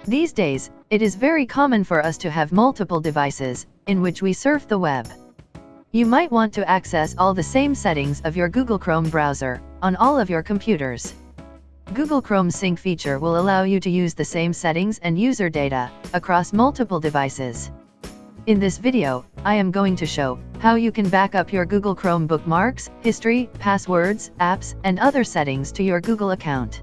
These days, it is very common for us to have multiple devices in which we surf the web. You might want to access all the same settings of your Google Chrome browser on all of your computers. Google Chrome's sync feature will allow you to use the same settings and user data across multiple devices. In this video, I am going to show how you can back up your Google Chrome bookmarks, history, passwords, apps, and other settings to your Google account.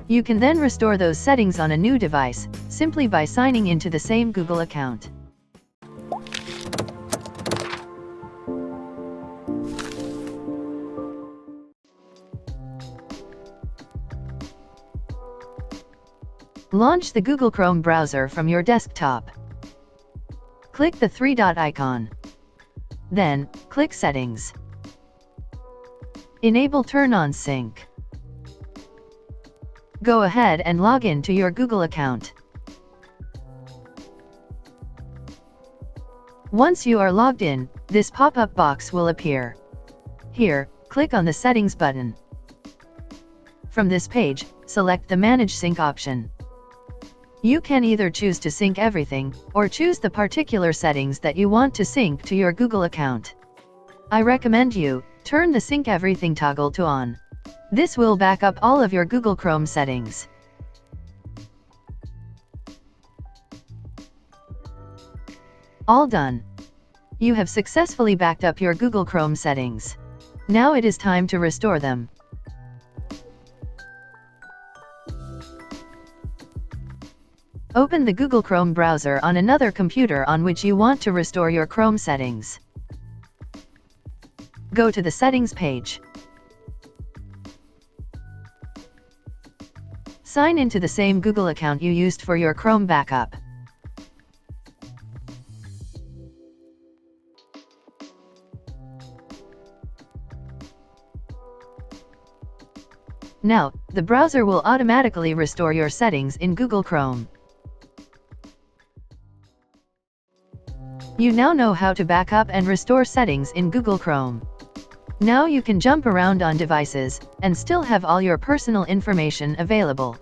You can then restore those settings on a new device, simply by signing into the same Google account. Launch the Google Chrome browser from your desktop. Click the three-dot icon. Then, click Settings. Enable Turn on Sync. Go ahead and log in to your Google account. Once you are logged in, this pop-up box will appear. Here, click on the Settings button. From this page, select the Manage Sync option. You can either choose to sync everything, or choose the particular settings that you want to sync to your Google account. I recommend you turn the Sync Everything toggle to on. This will back up all of your Google Chrome settings. All done. You have successfully backed up your Google Chrome settings. Now it is time to restore them. Open the Google Chrome browser on another computer on which you want to restore your Chrome settings. Go to the Settings page. Sign into the same Google account you used for your Chrome backup. Now, the browser will automatically restore your settings in Google Chrome. You now know how to back up and restore settings in Google Chrome. Now you can jump around on devices and still have all your personal information available.